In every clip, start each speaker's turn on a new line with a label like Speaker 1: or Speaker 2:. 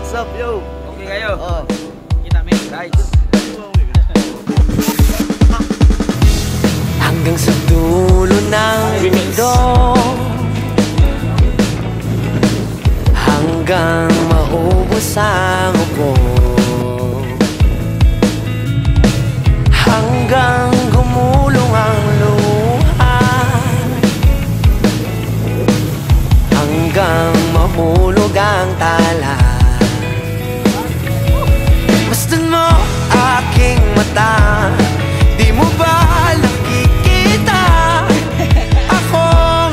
Speaker 1: what's up, yo?
Speaker 2: Okay kayo?
Speaker 1: Oh.
Speaker 2: Kita men, guys.
Speaker 3: Hanggang sa dulo ng mundo, hanggang maubos ang upo, hanggang gumulong ang luha, hanggang mahulog ang tala. Masdan mo aking mata, di mo ba nakikita? Ako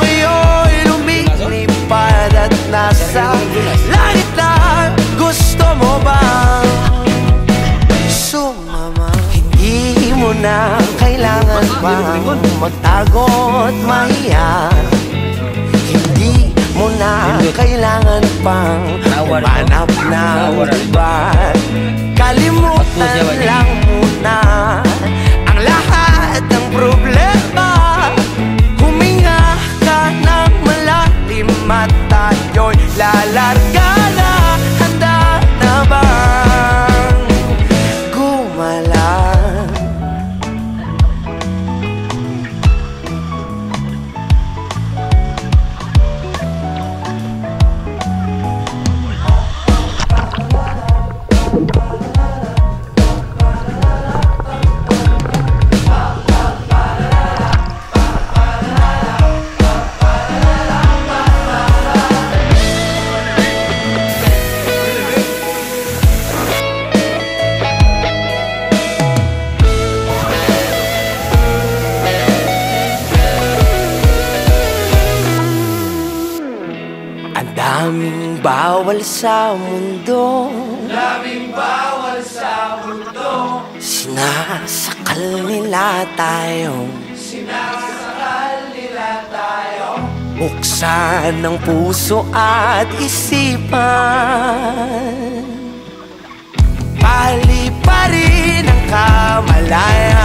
Speaker 3: ngayon lumilipad at nasa langit lang. Gusto mo bang sumama? Hindi mo na kailangan pang magtago't mahiya. Hindi mo na kailangan pang manap ng iba. Kalimutan lang muna ang lahat ng problema. Huminga ka ng malalim at tayo'y lalarga na. Handa na bang gumalang? Ang daming bawal sa mundo, daming bawal sa mundo. Sinasakal nila tayo, sinasakal nila tayo. Buksan ang puso at isipan, paliparin ang kamalayan.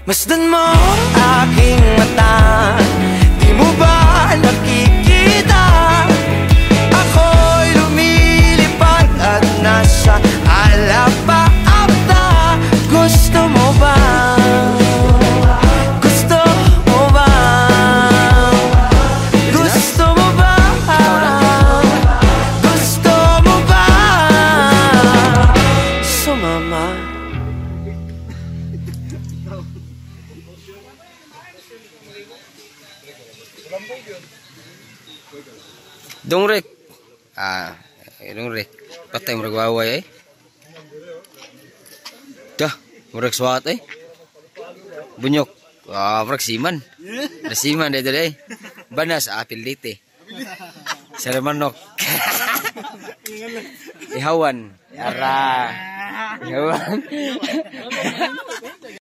Speaker 3: Masdan mo aking mata, di mo ba nakikita? Ako'y lumilipad at nasa alapaapta. Gusto mo ba? Gusto mo ba? Gusto mo ba? Gusto mo ba sumama?
Speaker 2: Dong rek. Dong rek. Patay mo ragwaway Dah, murag swat Bunyok. Murag siman. Siman dito Banas apil dito. Saramanok. Ihawan. Ara. Ihawan.